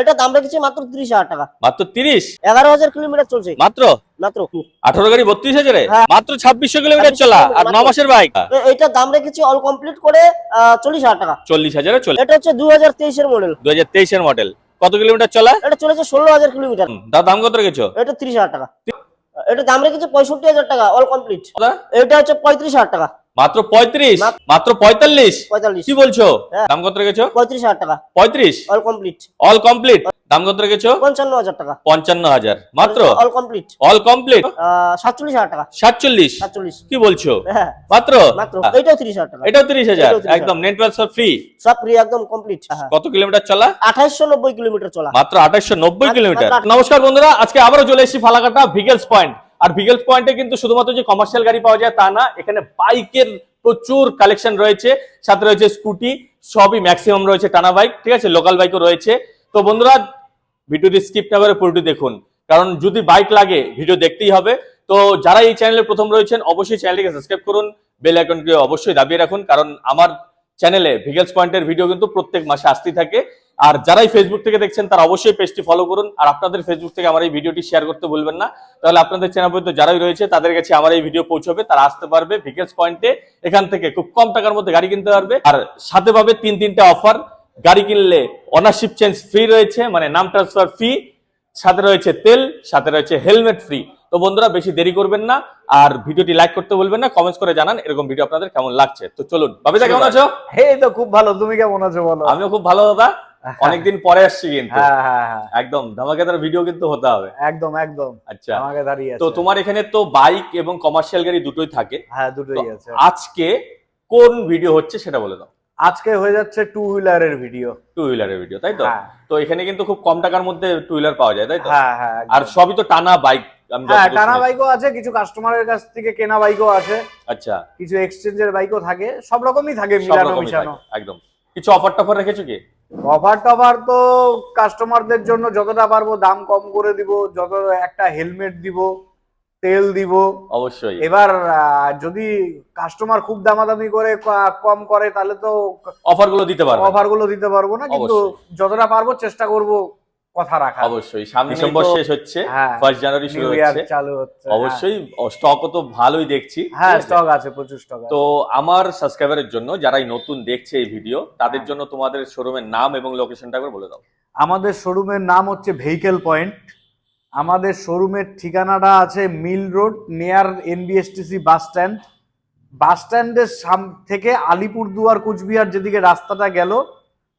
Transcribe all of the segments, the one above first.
এটা দাম রেখেছি মাত্র 30,000 টাকা। মাত্র 30? 11,000 কিলোমিটার চলছে মাত্র মাত্র। 18 গাড়ি 32,000 হ্যাঁ। মাত্র 2600 কিলোমিটার চলা আর 9 মাসের বাইক। এটা দাম রেখেছি অল কমপ্লিট করে 40,000 টাকা। 40,000 এ চলে। এটা হচ্ছে 2023 এর মডেল। 2023 এর মডেল। কত কিলোমিটার চলা? এটা চলেছে 16,000 কিলোমিটার। দাম কত রেখেছো? এটা 30,000 টাকা। এটা দাম রেখেছি 65,000 টাকা অল কমপ্লিট। এটা হচ্ছে 35,000 টাকা। মাত্র 35? মাত্র 45? 45 কি বলছো? হ্যাঁ। দাম কত রেখেছো? 35,000 টাকা 35? All complete. All complete. দাম কত রেখেছো? 55,000 টাকা 55,000 মাত্র। All complete. অল কমপ্লিট 47,000 টাকা। 47? 47 কি বলছো? হ্যাঁ মাত্র মাত্র। এটাও 30,000 টাকা। এটাও 30,000 একদম নেট ট্রান্সফার ফ্রি। সব ফ্রি একদম কমপ্লিট। কত কিলোমিটার চলা? 2890 কিলোমিটার চলা। মাত্র 2890 কিলোমিটার। মাত্র। নমস্কার বন্ধুরা, আজকে আবারও চলে এসেছি ফালাকাটা ভিকেলস পয়েন্ট। আর ভিকেলস পয়েন্টে কিন্তু শুধুমাত্র যে কমার্শিয়াল গাড়ি পাওয়া যায় তা না, এখানে বাইকের প্রচুর কালেকশন রয়েছে, সাথে রয়েছে স্কুটি, সবই ম্যাক্সিমাম রয়েছে টানা বাইক, ঠিক আছে, লোকাল বাইকও রয়েছে। তো বন্ধুরা ভিডিওটি স্কিপ না করে পুরোটি দেখুন, কারণ যদি বাইক লাগে ভিডিও দেখতেই হবে। তো যারা এই চ্যানেলে প্রথম রয়েছেন অবশ্যই চ্যানেলটিকে সাবস্ক্রাইব করুন, বেল আইকনটি অবশ্যই দাবিয়ে রাখুন, কারণ আমার চ্যানেলে ভিকেলস পয়েন্টের ভিডিও কিন্তু প্রত্যেক মাসে আসতেই থাকে। আর যারাই ফেসবুক থেকে দেখছেন তারা অবশ্যই পেজটি ফলো করুন, আর আপনাদের ফেসবুক থেকে আমার এই ভিডিওটি শেয়ার করতে ভুলবেন না, তাহলে আপনাদের চ্যানেল পর্যন্ত যারাই রয়েছে তাদের কাছে আমার এই ভিডিও পৌঁছবে, তারা আসতে পারবে ভিকেলস পয়েন্টে। এখান থেকে খুব কম টাকার মধ্যে গাড়ি কিনতে পারবে, আর সাথে পাবে তিনটা অফার। গাড়ি কিনলে অনারশিপ চেঞ্জ ফ্রি রয়েছে, মানে নাম ট্রান্সফার ফ্রি, সাথে রয়েছে তেল, সাথে রয়েছে হেলমেট ফ্রি। তো বন্ধুরা বেশি দেরি করবেন না, আর ভিডিওটি লাইক করতে ভুলবেন না, কমেন্টস করে জানান এরকম ভিডিও আপনাদের কেমন লাগছে। তো চলুন। বাবিদা কেমন আছো? এই তো খুব ভালো, তুমি কেমন আছো বলো? আমিও খুব ভালো দাদা, অনেকদিন পরে আসছি কিন্তু। হ্যাঁ একদম ধামাকাদার ভিডিও কিন্তু হতে হবে। একদম একদম। আচ্ছা, আমাকে দাঁড়িয়ে আছে। তো তোমার এখানে তো বাইক এবং কমার্শিয়াল গাড়ি দুটোই থাকে। হ্যাঁ দুটোই আছে। আজকে কোন ভিডিও হচ্ছে সেটা বলে দাও। আজকে হয়ে যাচ্ছে টু হুইলারের ভিডিও। টু হুইলারের ভিডিও, তাই তো? হ্যাঁ। তো এখানে কিন্তু খুব কম টাকার মধ্যে টু হুইলার পাওয়া যায়, তাই তো? হ্যাঁ হ্যাঁ আর সবই তো টানা বাইক। হ্যাঁ টানা বাইকও আছে, কিছু কাস্টমারের কাছ থেকে কেনা বাইকও আছে, আচ্ছা, কিছু এক্সচেঞ্জের বাইকও থাকে, সব রকমই থাকে সব মিলানো রকমই মিশানো। থাকে, একদম। কিছু অফার টফার রেখেছো কি? অফার টফার তো কাস্টমারদের জন্য যতটা পারবো দাম কম করে দিব, যত একটা হেলমেট দিব, তেল দিব অবশ্যই। এবার যদি কাস্টমার খুব দামাদামি করে কম করে তাহলে তো অফার গুলো দিতে পারবো, অফার গুলো দিতে পারবো না, কিন্তু যতটা পারবো চেষ্টা করব কথা রাখা। অবশ্যই। সামনে ডিসেম্বর শেষ হচ্ছে, 1 জানুয়ারি শুরু হচ্ছে, চালু হচ্ছে। অবশ্যই স্টকও তো ভালোই দেখছি। হ্যাঁ স্টক আছে, প্রচুর স্টক আছে। তো আমার সাবস্ক্রাইবারের জন্য যারাই নতুন দেখছে এই ভিডিও, তাদের জন্য তোমাদের শোরুমের নাম এবং লোকেশনটা একবার বলে দাও। আমাদের শোরুমের নাম হচ্ছে ভেহিকেল পয়েন্ট। আমাদের শোরুমের ঠিকানাটা আছে Mill Road, near NBSTC bus stand. Bus স্ট্যান্ডের থেকে আলিপুরদুয়ার কুচবিহার যেদিকে রাস্তাটা গেল,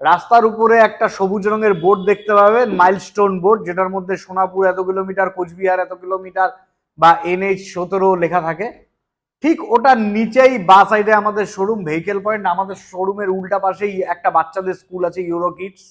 রাস্তার উপরে একটা সবুজ রঙের বোর্ড দেখতে পাবেন, মাইলস্টোন বোর্ড, যেটার মধ্যে সোনাপুর এত কিলোমিটার, কোচবিহার এত কিলোমিটার বা NH17 লেখা থাকে। ঠিক ওটার নিচেই বা সাইডে আমাদের শোরুম ভেহিকেল পয়েন্ট। আমাদের শোরুমের উল্টা পাশেই একটা বাচ্চাদের স্কুল আছে, ইউরো কিডস।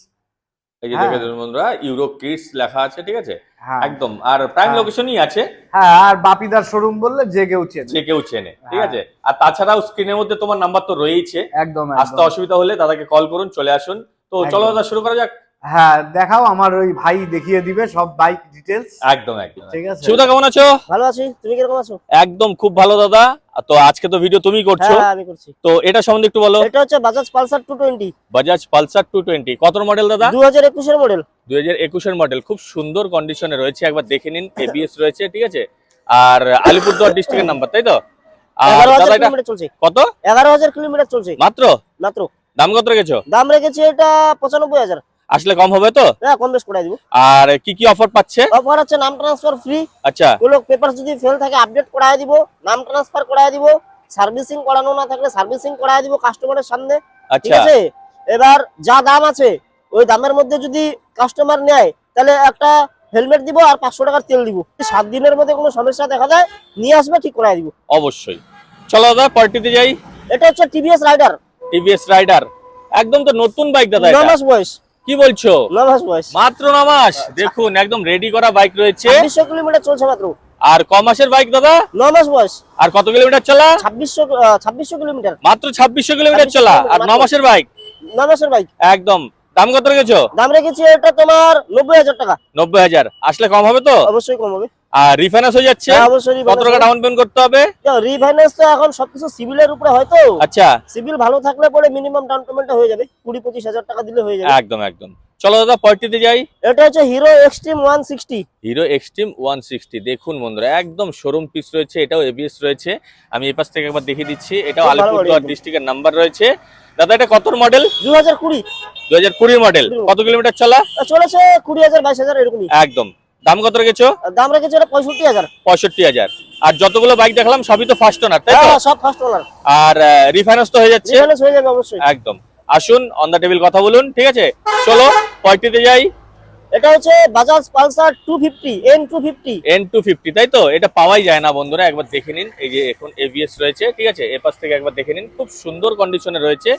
এই যে দেখে বন্ধুরা, ইউরো কিডস লেখা আছে, ঠিক আছে, হ্যাঁ একদম। আর প্রাইম লোকেশনই আছে। হ্যাঁ, আর বাপিদার শোরুম বললে যে কেউ চেনে, যে কেউ চেনে, ঠিক আছে। আর তাছাড়াও স্ক্রিনের মধ্যে তোমার নাম্বার তো রয়েছে, একদম। আসতে অসুবিধা হলে দাদাকে কল করুন, চলে আসুন। তো চলো দাদা শুরু করা যাক। হ্যাঁ দেখাও, আমার ওই ভাই দেখিয়ে দিবে সব বাইক ডিটেলস। একদম একদম, ঠিক আছে। শিবদা কেমন আছো? ভালো আছি, তুমি কিরকম আছো? একদম খুব ভালো দাদা। তো আজকে তো ভিডিও তুমি করছো। হ্যাঁ আমি করছি। তো এটা সম্বন্ধে একটু বলো। এটা হচ্ছে বাজাজ পালসার 220। বাজাজ পালসার 220 কত মডেল দাদা? 2021 এর মডেল। 2021 এর মডেল, খুব সুন্দর কন্ডিশনে রয়েছে, একবার দেখে নিন। ABS রয়েছে, ঠিক আছে। আর আলিপুরদুয়ার ডিস্ট্রিক্টের নাম্বার, তাই তো? আর 11,000 দাদা এটা কিলোমিটার চলছে। কত? 11,000 কিলোমিটার চলছে মাত্র। মাত্র। দাম কত রেখেছো? দাম রেখেছি এটা 95,000। আসলে কম হবে তো? হ্যাঁ কম বেশ করে দিব। আর কি কি অফার পাচ্ছে? অফার আছে নাম ট্রান্সফার ফ্রি। আচ্ছা, ওগুলো পেপারস যদি ফেল থাকে আপডেট করায় দিব, নাম ট্রান্সফার করায় দিব, সার্ভিসিং করানো না থাকলে সার্ভিসিং করায় দিব কাস্টমারের সামনে, ঠিক আচ্ছা, আছে। এবার যা দাম আছে ওই দামের মধ্যে যদি কাস্টমার নেয় তাহলে একটা হেলমেট দিব আর 500 টাকার তেল দিব। 7 দিনের মধ্যে কোনো সমস্যা দেখা যায় নিয়ে আসবে, ঠিক করায় দিব। অবশ্যই। চলো দাদা পার্টিতে যাই। এটা হচ্ছে টিভিএস রাইডার। টিভিএস রাইডার একদম তো নতুন বাইক দাদা। 9 এটা মাস বয়স। কি বলছো? 9 মাস বয়স, মাত্র 9 মাস। দেখুন একদম রেডি করা বাইক রয়েছে। 2600 কিলোমিটার চলছে মাত্র। আর ক মাসের বাইক দাদা? 9 মাস বয়স। আর কত কিলোমিটার চলা? 2600 কিলোমিটার। মাত্র 2600 কিলোমিটার চলা, আর 9 মাসের বাইক। 9 মাসের বাইক একদম। দাম কত রেখেছো? দাম রেখেছি এটা তোমার 90,000 টাকা। 90,000 আসলে কম হবে তো? অবশ্যই কম হবে। আর রিফাইন্যান্স হয়ে যাচ্ছে? হ্যাঁ অবশ্যই। কত টাকা ডাউন পেমেন্ট করতে হবে? রিফাইন্যান্স তো এখন সবকিছু সিভিলের উপরে হয় তো। আচ্ছা, সিভিল ভালো থাকলে পরে মিনিমাম ডাউন পেমেন্টটা হয়ে যাবে 20-25 হাজার টাকা দিলে হয়ে যাবে। একদম একদম। চলো দাদা পরটিতে যাই। এটা হচ্ছে হিরো এক্সট্রিম 160। হিরো এক্সট্রিম 160 দেখুন বন্ধুরা, একদম শোরুম পিস রয়েছে, এটাও এবিএস রয়েছে। আমি এই পাশ থেকে একবার দেখিয়ে দিচ্ছি, এটাও খুব ভালো আলিপুরদুয়ার গাড়ি। ডিস্ট্রিক্টের নাম্বার রয়েছে। দাদা এটা কত মডেল? 2020। 2020 মডেল। কত কিলোমিটার চলা? চলেছে 20,000 22,000 এরকমই। একদম। দাম কত রেখেছো? দাম রেখেছে এটা 65,000। 65,000। আর যতগুলো বাইক দেখালাম সবই তো ফার্স্ট ওনার, তাই তো? হ্যাঁ সব ফার্স্ট ওনার। আর রিফাইন্যান্স তো হয়ে যাচ্ছে? রিফাইন্যান্স হয়ে যাবে অবশ্যই। একদম। আসুন অন দা টেবিল কথা বলুন, ঠিক আছে? চলো পরটিতে যাই। এটা হচ্ছে বাজাজ পালসার 250 N250। N250 তাই তো? এটা পাওয়াই যায় না বন্ধুরা, একবার দেখে নিন। এই যে এখন এবিএস রয়েছে, ঠিক আছে? এ পাশ থেকে একবার দেখে নিন, খুব সুন্দর কন্ডিশনে রয়েছে।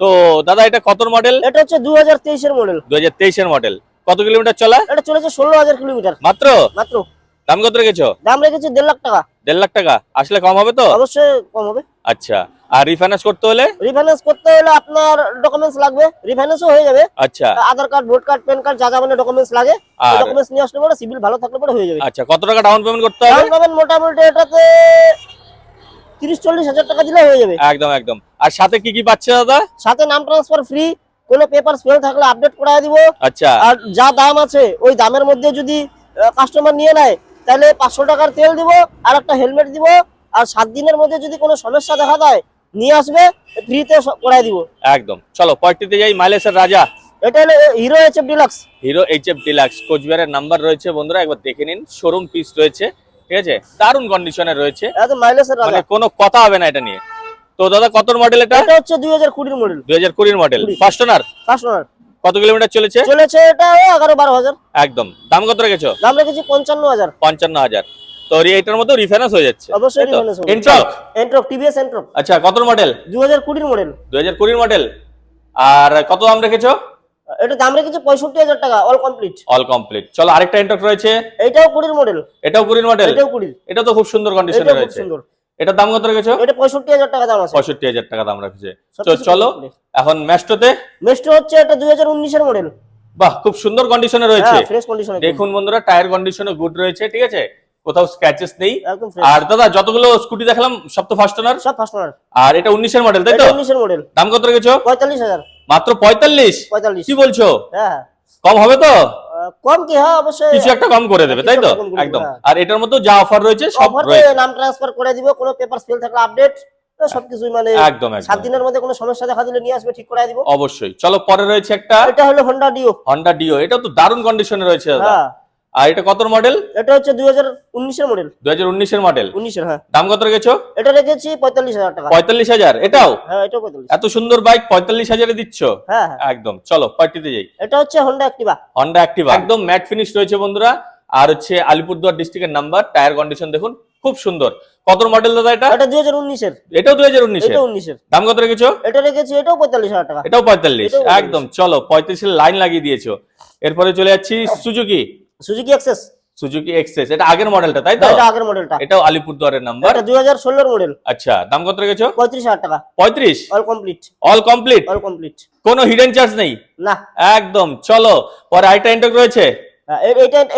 তো দাদা এটা কত মডেল? এটা হচ্ছে 2023 এর মডেল। 2023 এর মডেল। কত কিলোমিটার চলা? এটা চলেছে 16,000 কিলোমিটার মাত্র? মাত্র। দাম কত রেখেছো? দাম রেখেছে 1.5 লাখ টাকা। 1.5 লাখ টাকা। আসলে কম হবে তো? অবশ্যই কম হবে। আচ্ছা। আর রিফাইন্যান্স করতে হলে? রিফাইন্যান্স করতে হলে আপনার ডকুমেন্টস লাগবে, রিফাইন্যান্সও হয়ে যাবে। আচ্ছা Aadhaar card, vote card, PAN card, যা যা মানে ডকুমেন্টস লাগে, আর ডকুমেন্টস নিয়ে আসলে পরে সিভিল ভালো থাকলে পরে হয়ে যাবে। আচ্ছা, কত টাকা ডাউন পেমেন্ট করতে হবে? ডাউন পেমেন্ট মোটামুটি এটাতে 30-40 হাজার টাকা দিলে হয়ে যাবে। একদম একদম। আর সাথে কি কি পাচ্ছে দাদা? সাথে নাম ট্রান্সফার ফ্রি, কোনো পেপার ফেল থাকলে আপডেট করায় দিব। আচ্ছা আর যা দাম আছে ওই দামের মধ্যে যদি কাস্টমার নিয়ে নেয় তাহলে 500 টাকার তেল দিব, আর একটা হেলমেট দিব। আর 7 দিনের মধ্যে যদি কোনো সমস্যা দেখা দেয় নিয়ে আসবে, ফ্রিতে করায় দিব। একদম। চলো পরটিতে যাই। মাইলেজের রাজা এটা হলো hero HF Deluxe. Hero HF deluxe, কোচবিহারের নাম্বার রয়েছে বন্ধুরা, একবার দেখে নিন। শোরুম পিস রয়েছে, ঠিক আছে? দারুণ কন্ডিশনে রয়েছে, এটা মাইলেজের মানে রাজা। কোনো কথা হবে না এটা নিয়ে। তো দাদা কত মডেল এটা? এটা হচ্ছে 2020 model. 2020 model, 20 first owner. First owner. কত কিলোমিটার চলেছে? চলেছে এটা 11-12 হাজার। একদম। দাম কত রেখেছো? দাম রেখেছি 55,000। 55,000। তো এটার মধ্যে রিফাইন্যান্স হয়ে যাচ্ছে? অবশ্যই তাই তো? রিফাইন্যান্স হবে। এন্ট্রক? Ntorq, TVS Ntorq. আচ্ছা, কত মডেল? 2020 মডেল। 2020 মডেল। আর কত দাম রেখেছো? এটা দাম রেখেছি 65,000 টাকা, অল কমপ্লিট। All complete. চলো আরেকটা এন্ট্রক রয়েছে, এটাও 20 মডেল। এটাও 20 মডেল। এটাও 20। এটা তো খুব সুন্দর কন্ডিশনে এটাও খুব রয়েছে। সুন্দর। এটার দাম কত রেখেছো? এটা 65,000 টাকা দাম আছে। 65,000 টাকা দাম রেখেছে। তো সবকিছু চলো complete। এখন ম্যাস্টোতে। মেস্টো হচ্ছে এটা 2019 এর মডেল। বাহ, খুব সুন্দর কন্ডিশনে রয়েছে। হ্যাঁ ফ্রেশ কন্ডিশনে। দেখুন বন্ধুরা, টায়ার কন্ডিশনে গুড রয়েছে, ঠিক আছে? কোথাও স্ক্র্যাচেস নেই। একদম ফ্রেশ। আর দাদা যতগুলো স্কুটি দেখালাম সব তো ফার্স্ট ওনার? সব ফার্স্ট ওনার। আর এটা 19 এর মডেল, তাই তো? এটা 19 এর মডেল। দাম কত রেখেছো? 45,000। মাত্র 45? 45। কি বলছো? হ্যাঁ কম হবে তো? কম কি? হ্যাঁ অবশ্যই। কিছু একটা কম করে দেবে, তাই তো? কিছু একটা কম করে দেবে, একদম। হ্যাঁ। আর এটার মধ্যে যা অফার রয়েছে সব অফার রয়েছে। নাম ট্রান্সফার করে দিব, কোনো পেপার ফেল থাকলে আপডেট, সবকিছুই মানে একদম 7 একদম। দিনের মধ্যে কোনো সমস্যা দেখা দিলে নিয়ে আসবে, ঠিক করে দিব। অবশ্যই। চলো পরে রয়েছে একটা এটা হলো হোন্ডা ডিও। হন্ডা ডিও, এটাও তো দারুণ কন্ডিশনে রয়েছে দাদা। হ্যাঁ আর এটা কত মডেল? এটা হচ্ছে 2019 এর মডেল। 2019 এর মডেল। 19 এর। হ্যাঁ দাম কত রেখেছো? এটা রেখেছি 45,000 টাকা। 45,000? এটাও? হ্যাঁ এটাও 45। এত সুন্দর বাইক 45,000 এ দিচ্ছ? হ্যাঁ হ্যাঁ। একদম। চলো পার্টিতে যাই। এটা হচ্ছে হোন্ডা অ্যাক্টিভা। হন্ডা অ্যাক্টিভা, একদম ম্যাট ফিনিশ রয়েছে বন্ধুরা। আর হচ্ছে আলিপুরদুয়ার ডিস্ট্রিক্টের নাম্বার। টায়ার কন্ডিশন দেখুন, খুব সুন্দর। কত মডেল দাদা এটা? এটা 2019 এর। এটাও 2019 এর। এটা 19 এর। দাম কত রেখেছো? এটা রেখেছি এটাও 45,000 টাকা। এটাও 45। এটাও 45। একদম। চলো 35 এর লাইন লাগিয়ে দিয়েছো। এরপরে চলে যাচ্ছি Suzuki. Suzuki Access. Suzuki Access, এটা আগের মডেলটা, তাই তো? এটা আগের মডেলটা। এটাও আলিপুরদুয়ারের নাম্বার। এটা 2016 এর মডেল। আচ্ছা, দাম কত রেখেছো? 35,000 টাকা। 35? All complete. All complete? All complete. কোনো হিডেন চার্জ নেই? না। একদম। চলো পরে আইটা এন্টক রয়েছে,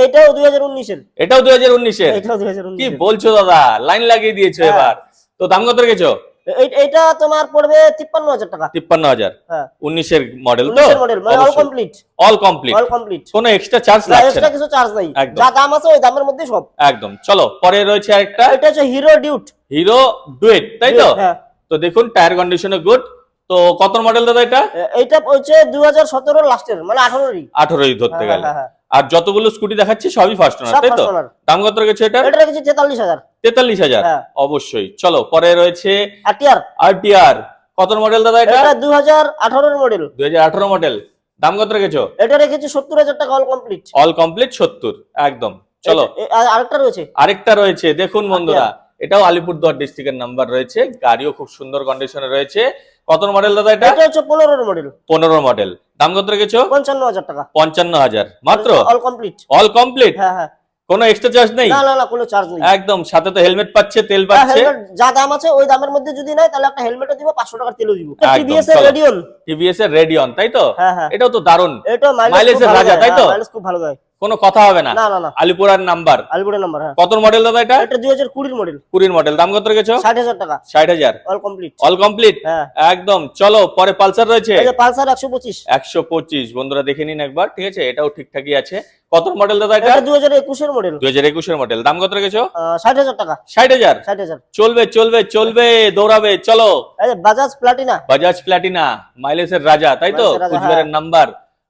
এটাও 2019 এর। এটাও 2019 এর। এটাও 2019 কি এর। বলছো দাদা, লাইন লাগিয়ে দিয়েছো হ্যাঁ। এবার। তো দাম কত রেখেছো? এটা তোমার পড়বে 53,000 টাকা। 53,000? হ্যাঁ 19 এর মডেল তো? 19 এর মডেল, মানে all complete. All complete. All complete. কোনো এক্সট্রা চার্জ না লাগছে এক্সট্রা না? কিছু চার্জ নাই, একদম। যা দাম আছে ওই দামের মধ্যে সব। একদম। চলো পরে রয়েছে আরেকটা, এটা হচ্ছে হিরো ডিউট। হিরো ডুয়েট, তাই তো? হ্যাঁ। তো দেখুন টায়ার কন্ডিশনে গুড। তো কত মডেল দাদা এটা? এইটা হচ্ছে 2017 লাস্টের, মানে 18 18 ধরতে গেলে। হ্যাঁ। আর যতগুলো স্কুটি দেখাচ্ছি সবই ফার্স্ট ওনার, সব তাই তো? First owner. দাম কত রেখেছো এটা? এটা রেখেছি 43,000। 43,000? হ্যাঁ। অবশ্যই। চলো পরে রয়েছে আরটিআর। আরটিআর। কত মডেল দাদা এটা? এটা 2018 এর মডেল। 2018 মডেল। দাম কত রেখেছো? এটা রেখেছি 70,000 টাকা, অল কমপ্লিট। All complete 70। একদম। চলো আরেকটা রয়েছে। আরেকটা রয়েছে, দেখুন বন্ধুরা, এটাও আলিপুরদুয়ার ডিস্ট্রিক্টের নাম্বার রয়েছে। গাড়িও খুব সুন্দর কন্ডিশনে রয়েছে। কত মডেল দাদা এটা? এটা হচ্ছে 15 এর মডেল। 15 মডেল। দাম কত রেখেছো? 55,000 টাকা। 55,000 মাত্র? All complete. All complete? হ্যাঁ হ্যাঁ। কোনো এক্সট্রা চার্জ নেই? না না না, কোনো চার্জ নেই। একদম। সাথে তো হেলমেট পাচ্ছে, তেল হ্যাঁ, পাচ্ছে। হেলমেট যা দাম আছে ওই দামের মধ্যে যদি নাই তাহলে একটা হেলমেটও দিব, 500 টাকার তেলও দিব। একদম, টিভিএস এর চলো। রেডিয়ন। টিভিএস এর রেডিয়ন, তাই তো? হ্যাঁ হ্যাঁ। এটাও তো দারুণ। এটা মাইলেজের রাজা, তাই তো? মাইলেজ খুব ভালো দেয়। কোনো কথা হবে না। না না না, আলিপুরার নাম্বার, আলিপুরের নাম্বার। হ্যাঁ, কত মডেল দাদা এটা? এটা 2020 মডেল, 20 মডেল। দাম কত রেখেছো? 60,000 টাকা, 60,000 অল কমপ্লিট। All complete. হ্যাঁ, একদম। চলো পরে পালসার রয়েছে, এই যে পালসার 125, 125। বন্ধুরা দেখে নিন একবার, ঠিক আছে, এটাও ঠিকঠাকই আছে। কত মডেল দাদা এটা? এটা 2021 এর মডেল, 2021 এর মডেল। দাম কত রেখেছো? 60,000 টাকা, 60,000। 60,000। চলবে চলবে চলবে, দৌড়াবে। চলো এই যে বাজাজ প্লাটিনা, বাজাজ প্লাটিনা, মাইলেজের রাজা, তাই তো? মাইলেজের রাজা, কুচবিহারের হ্যাঁ। নাম্বার।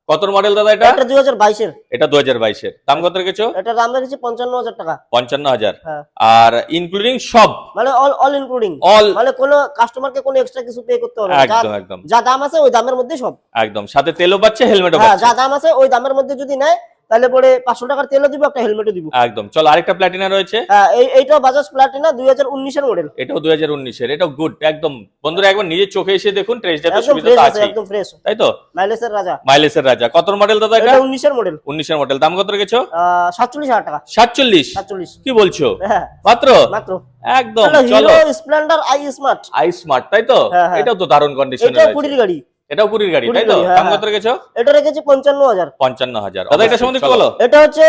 কত মডেল দাদা এটা? এটা 2022 এর, এটা 2022 এর। দাম কত রেখেছো? এটা দাম রেখেছি 55,000 টাকা। 55,000। হ্যাঁ, আর ইনক্লুডিং সব, মানে অল অল ইনক্লুডিং, অল, মানে কোনো কাস্টমারকে কোনো এক্সট্রা কিছু পে করতে হবে না। একদম একদম যা দাম আছে ওই দামের মধ্যে সব। একদম। সাথে তেলও পাচ্ছে, হেলমেটও হ্যাঁ, পাচ্ছে। যা দাম আছে ওই দামের মধ্যে যদি নেয় তাহলে পরে 500 টাকার তেলও দিব, একটা হেলমেটও দিব। একদম। চলো আরেকটা প্লাটিনা রয়েছে, হ্যাঁ, এইটাও বাজাজ প্লাটিনা 2019 এর মডেল, এটাও 2019 এর। এটাও গুড একদম। বন্ধুরা একবার নিজের চোখে এসে দেখুন, টেস্ট ড্রাইভের একদম সুবিধা ফ্রেশ তো আছে, আছে, একদম ফ্রেশ, তাই তো? মাইলেজের রাজা। মাইলেজের রাজা। কত মডেল দাদা এটা? এটা 19 এর মডেল, 19 এর মডেল। দাম কত রেখেছো? 47,000 টাকা, 47। 47। কি বলছো? হ্যাঁ, মাত্র? মাত্র। একদম। হলো চলো hero Splendor I smart, I smart, তাই তো? হ্যাঁ, হ্যাঁ। এটাও তো দারুণ কন্ডিশনে এটাও রয়েছে। কুড়ির গাড়ি, এটাও 20 গাড়ি, তাই 20 তো? গাড়ি, হ্যাঁ, দাম কত রেখেছো? এটা রেখেছি 55,000। 55,000। দাদা এটা সম্বন্ধে একটু বলো। এটা হচ্ছে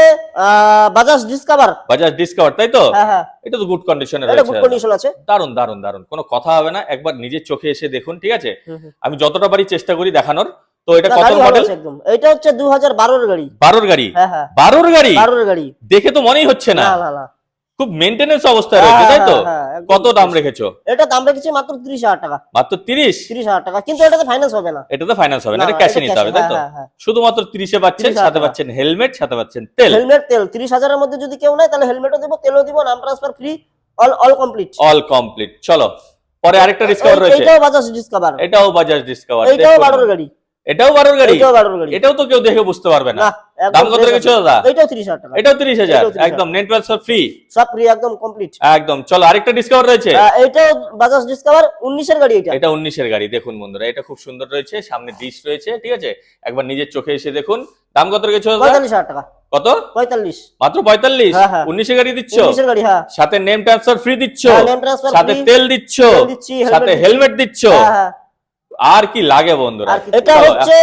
বাজাজ ডিসকভার, বাজাজ ডিসকভার, তাই তো? হ্যাঁ হ্যাঁ, এটা তো গুড কন্ডিশনে এটা রয়েছে। গুড কন্ডিশন আছে। দারুণ দারুণ দারুণ, কোনো কথা হবে না। একবার নিজের চোখে এসে দেখুন, ঠিক আছে? হুম, হুম। আমি যতটা পারি চেষ্টা করি দেখানোর। তো এটা না, কত গাড়ি ভালো মডেল? আছে একদম। এটা হচ্ছে 2012 এর গাড়ি। 12 এর গাড়ি? হ্যাঁ হ্যাঁ, 12 এর গাড়ি? 12 এর গাড়ি। দেখে তো মনেই হচ্ছে না। না না না, খুব মেইনটেনেন্স অবস্থায় রয়েছে, হ্যাঁ, তাই তো? হ্যাঁ, একদম কত দাম fresh। রেখেছো? এটা দাম রেখেছি মাত্র 30,000 টাকা, মাত্র 30? 30,000 টাকা, কিন্তু এটাতে ফাইন্যান্স হবে না। এটাতে ফাইন্যান্স হবে না, না, এটা না, ক্যাশে এটা নিতে cash, হবে, তাই তো? হ্যাঁ, হ্যাঁ। শুধুমাত্র 30 এ পাচ্ছেন, 30,000 সাথে টাকা। পাচ্ছেন হেলমেট, সাথে পাচ্ছেন তেল। হেলমেট, তেল 30,000 এর মধ্যে যদি কেউ নেয় তাহলে হেলমেটও দেবো, তেলও দিব, নাম transfer free, all all complete. All complete. চলো পরে আরেকটা ডিসকাউন্ট রয়েছে, এটাও বাজাজ ডিসকভার, এটাও বাজাজ ডিসকভার। এটাও 12 এর গাড়ি, এটাও 12 এর গাড়ি? এটাও 12 এর গাড়ি। এটাও তো কেউ দেখে বুঝতে পারবে না। না, একদম দাম কত fresh রেখেছো আছে। দাদা? এটাও 30,000 টাকা, এটাও 30,000। এটাও 30,000 একদম নেট ট্রান্সফার ফ্রি, সব ফ্রি, একদম কমপ্লিট। একদম। চলো আরেকটা ডিসকাউন্ট রয়েছে, এটাও বাজাজ ডিসকভার 19 এর গাড়ি। এটা 19 এর গাড়ি। দেখুন বন্ধুরা, এটা খুব সুন্দর রয়েছে, সামনে ডিশ রয়েছে, ঠিক আছে? একবার নিজের চোখে এসে দেখুন। দাম কত রেখেছো দাদা? 45,000 টাকা, কত? 45। মাত্র 45? হ্যাঁ, হ্যাঁ। 19 এর গাড়ি দিচ্ছ, 19 এর গাড়ি, হ্যাঁ। সাথে নেম ট্রান্সফার ফ্রি দিচ্ছ, হ্যাঁ, name transfer সাথে free, তেল দিচ্ছ, তেল দিচ্ছি, helmet সাথে দিচ্ছি। হেলমেট দিচ্ছ। হ্যাঁ, হ্যাঁ। আর কি লাগে বন্ধুরা? আর এটা চলো, হচ্ছে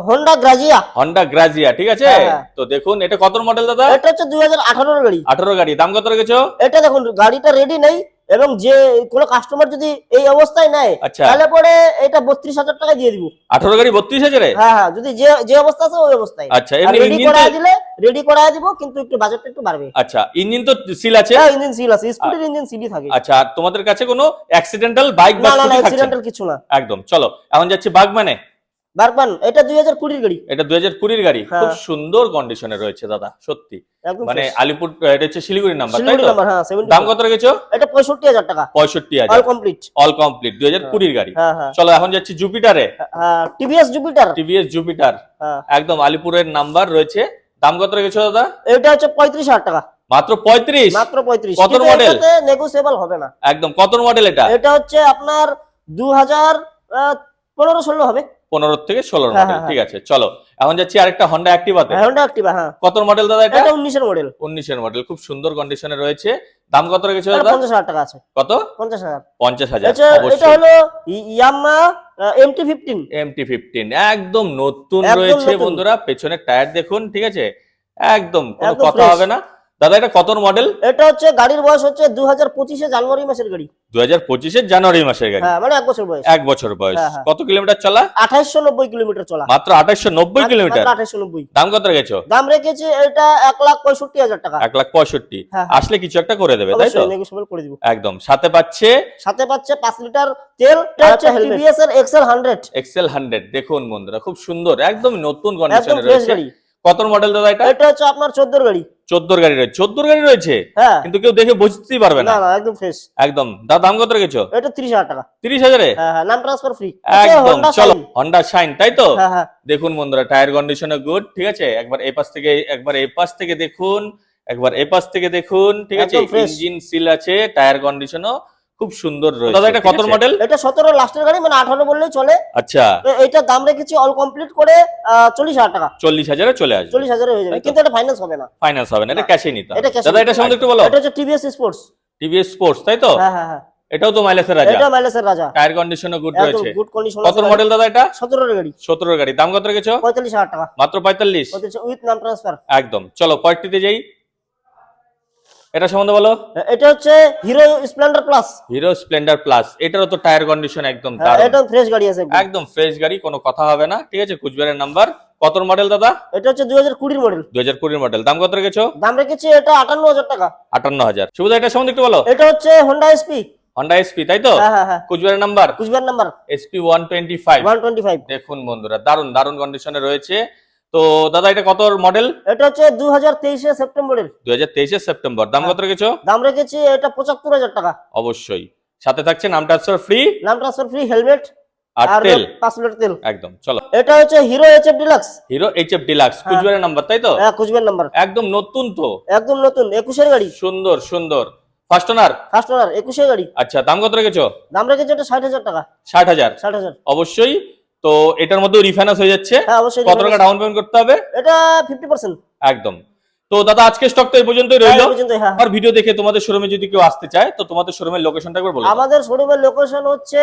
হোন্ডা গ্রাজিয়া, হন্ডা গ্রাজিয়া, ঠিক আছে? হ্যাঁ, হ্যাঁ। তো দেখুন এটা কত মডেল দাদা? এটা হচ্ছে 2018 এর গাড়ি। 18 গাড়ি। দাম কত রেখেছো? এটা দেখুন গাড়িটা রেডি নেই, এবং যে কোনো কাস্টমার যদি এই অবস্থায় নেয় আচ্ছা। তাহলে পরে এটা 32,000 টাকা দিয়ে দিব। 18 গাড়ি 32,000 এ? হ্যাঁ হ্যাঁ, যদি যে যে অবস্থা আছে ওই অবস্থায়। আচ্ছা, এমনি রেডি ইঞ্জিন করায় তো? দিলে রেডি করায় দিব, কিন্তু একটু বাজেটটা একটু বাড়বে। আচ্ছা, ইঞ্জিন তো সিল আছে? হ্যাঁ, ইঞ্জিন সিল আছে, স্কুটির ইঞ্জিন সিলই থাকে। আচ্ছা, আর তোমাদের কাছে কোনো অ্যাক্সিডেন্টাল বাইক বা না না না, স্কুটি থাকছে না? অ্যাক্সিডেন্টাল কিছু না। একদম। চলো এখন যাচ্ছি বাগমানে। বারবান, এটা 2020 এর গাড়ি, এটা 2020 এর গাড়ি। হ্যাঁ। খুব সুন্দর কন্ডিশনে রয়েছে দাদা, সত্যি। একদম মানে fresh। আলিপুর, এটা হচ্ছে শিলিগুড়ি নাম্বার, তাই শিলিগুড়ি তো? নাম্বার, হ্যাঁ 70। দাম কত রেখেছো? এটা 65,000 টাকা, 65,000। All complete. অল কমপ্লিট, 2020 এর গাড়ি। হ্যাঁ হ্যাঁ, চলো এখন যাচ্ছি জুপিটারে। টিভিএস জুপিটার, টিভিএস জুপিটার, হ্যাঁ। একদম আলিপুরের নাম্বার রয়েছে। দাম কত রেখেছো দাদা? এটা হচ্ছে 35,000 টাকা, মাত্র 35? মাত্র 35। কত মডেল? নেগোসিয়েবল হবে না। একদম। কত মডেল এটা? এটা হচ্ছে আপনার 2015-16 হবে। 15 থেকে 16 হ্যাঁ, মডেল, হ্যাঁ, ঠিক আছে। চলো এখন যাচ্ছি আরেকটা হন্ডা অ্যাক্টিভাতে। হন্ডা অ্যাক্টিভা, হ্যাঁ। কত মডেল দাদা এটা? এটা 19 এর মডেল, 19 এর মডেল, খুব সুন্দর কন্ডিশনে রয়েছে। দাম কত রেখেছো এটা দাদা? 50,000 টাকা আছে। কত? 50,000। 50,000। এটা অবশ্যই। হলো ইয়ামাহা MT-15, MT-15 একদম নতুন একদম রয়েছে নতুন। বন্ধুরা। পেছনের টায়ার দেখুন, ঠিক আছে? একদম কোনো একদম কথা fresh। হবে না। দাদা এটা কত মডেল? এটা হচ্ছে গাড়ির বয়স হচ্ছে 2025 জানুয়ারি মাসের গাড়ি। 2025 এর জানুয়ারি মাসের গাড়ি। হ্যাঁ, মানে 1 বছর বয়স। 1 বছর বয়স। হ্যাঁ, হ্যাঁ। কত কিলোমিটার চলা? 2890 কিলোমিটার চলা। মাত্র 2890 কিলোমিটার। 2890। দাম কত রেখেছো? দাম রেখেছি এটা 1,65,000 টাকা। 1,65,000। হ্যাঁ, আসলে কিছু একটা করে দেবে, তাই তো? অবশ্যই নেগোশিয়েবল করে দিব। একদম। সাথে পাচ্ছে সাথে পাচ্ছে 5 লিটার তেল। এটা হচ্ছে টিভিএস এর এক্সেল 100, এক্সেল 100। দেখুন বন্ধুরা, খুব সুন্দর, একদম নতুন একদম কন্ডিশনে ফ্রেশ রয়েছে। গাড়ি। কত মডেল দাদা এটা? এটা হচ্ছে আপনার 14 গাড়ি। 14 গাড়ি রয়েছে। 14 গাড়ি রয়েছে, হ্যাঁ, কিন্তু কেউ দেখে বুঝতেই পারবে না। না না, একদম ফ্রেশ। একদম। দাম কত রেখেছো? এটা 30,000 টাকা। 30,000 এ? হ্যাঁ হ্যাঁ, নাম ট্রান্সফার ফ্রি। একদম। চলো হন্ডা শাইন, তাই তো? হ্যাঁ হ্যাঁ, দেখুন বন্ধুরা, টায়ার কন্ডিশনে গুড, ঠিক আছে? একবার এই পাশ থেকে, একবার এই পাশ থেকে দেখুন, একবার এই পাশ থেকে দেখুন, ঠিক আছে? একদম fresh। ইঞ্জিন সিল আছে, টায়ার কন্ডিশনও খুব সুন্দর রয়েছে। দাদা এটা কত মডেল? এটা 17 লাস্টের গাড়ি, মানে 18 বললেই চলে। আচ্ছা, এইটার দাম রেখেছি অল কমপ্লিট করে 40,000 টাকা। 40,000 এ চলে আসবে। 40,000 হয়ে যাবে, কিন্তু এটা ফাইন্যান্স হবে না। ফাইন্যান্স হবে না, এটা না। ক্যাশে নিতে হবে। এটা cash দাদা এটা সম্বন্ধে একটু বলো। এটা হচ্ছে টিভিএস স্পোর্টস। টিভিএস স্পোর্টস, তাই তো? হ্যাঁ হ্যাঁ হ্যাঁ, এটাও তো মাইলেজের রাজা, এটা মাইলেজের রাজা, টায়ার কন্ডিশনও গুড একদম রয়েছে। Good condition. কত মডেল দাদা এটা? 17 এর গাড়ি। 17 এর গাড়ি, দাম কত রেখেছো? 45,000 টাকা মাত্র 45। উইথ নাম ট্রান্সফার। একদম। চলো পরেরটিতে যাই, এটা সম্বন্ধে বলো। এটা হচ্ছে hero Splendor plus. Hero Splendor plus, এটারও তো টায়ার কন্ডিশন একদম দারুণ, একদম ফ্রেশ গাড়ি আছে একদম। একদম ফ্রেশ গাড়ি, কোনো কথা হবে না। ঠিক আছে, কুচবিহারের নাম্বার। কত মডেল দাদা? এটা হচ্ছে 2020 মডেল। 2020 মডেল, দাম কত রেখেছো? দাম রেখেছি এটা 58,000 টাকা। 58,000। সুবিধা এটা সম্বন্ধে একটু বলো। এটা হচ্ছে হোন্ডা এসপি। হন্ডা এসপি, তাই তো? হ্যাঁ হ্যাঁ হ্যাঁ, কুচবিহারের নাম্বার কুচবিহার নাম্বার এসপি 125। 125। দেখুন বন্ধুরা, দারুণ দারুণ কন্ডিশনে রয়েছে। তো দাদা এটা কত মডেল? এটা হচ্ছে 2023 এর সেপ্টেম্বরের। 2023 সেপ্টেম্বর, দাম কত রেখেছো? দাম রেখেছি এটা 75,000 টাকা। অবশ্যই সাথে থাকছে নাম ট্রান্সফার ফ্রি, নাম ট্রান্সফার ফ্রি, হেলমেট আর আর তেল। 5 লিটার তেল। একদম। চলো, এটা হচ্ছে Hero HF Deluxe. Hero HF Deluxe, কুচবিহারের নাম্বার, তাই তো? হ্যাঁ কুচবিহার নাম্বার, একদম নতুন তো, একদম নতুন 21 এর গাড়ি। সুন্দর সুন্দর। First owner? ফার্স্ট ওনার 21 এর গাড়ি। আচ্ছা, দাম কত রেখেছো? দাম রেখেছি এটা 60,000 টাকা। 60,000। 60,000। অবশ্যই। তো এটার মধ্যে রিফাইন্যান্স হয়ে যাচ্ছে, হ্যাঁ অবশ্যই। কত টাকা ডাউন পেমেন্ট করতে হবে? এটা 50%। একদম। তো দাদা আজকে স্টক তো এই পর্যন্তই হ্যাঁ, রইলো। এই পর্যন্তই, হ্যাঁ। আর ভিডিও দেখে তোমাদের শোরুমে যদি কেউ আসতে চায়, তো তোমাদের শোরুমের লোকেশনটা একবার বলো। আমাদের শোরুমের লোকেশন হচ্ছে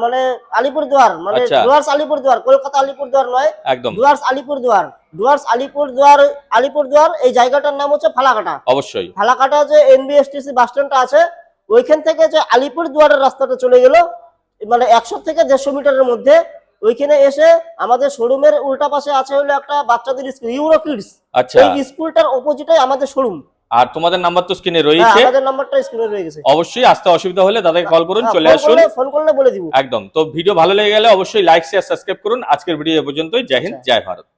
মানে আলিপুরদুয়ার, মানে আচ্ছা। ডুয়ার্স আলিপুরদুয়ার, কলকাতা আলিপুরদুয়ার নয়, একদম। ডুয়ার্স আলিপুরদুয়ার। ডুয়ার্স আলিপুরদুয়ার, আলিপুরদুয়ার এই জায়গাটার নাম হচ্ছে ফালাকাটা। অবশ্যই। ফালাকাটা যে এনবিএসটিসি বাস স্ট্যান্ডটা আছে ওইখান থেকে যে আলিপুরদুয়ারের রাস্তাটা চলে গেল, মানে 100 থেকে 150 মিটারের মধ্যে, ওইখানে এসে আমাদের শোরুমের উল্টা পাশে আছে হলো একটা বাচ্চাদের স্কুল, ইউরো কিডস। আচ্ছা। এই স্কুলটার অপোজিটে আমাদের শোরুম। আর তোমাদের নাম্বার তো স্ক্রিনে রয়েছে, আমাদের নাম্বারটা স্ক্রিনে রয়ে গেছে। অবশ্যই আসতে অসুবিধা হলে দাদাকে কল করুন, চলে আসুন। ফোন করলে বলে দিব। একদম। তো ভিডিও ভালো লেগে গেলে অবশ্যই লাইক শেয়ার সাবস্ক্রাইব করুন। আজকের ভিডিও এ পর্যন্তই। জয় হিন্দ, জয় ভারত।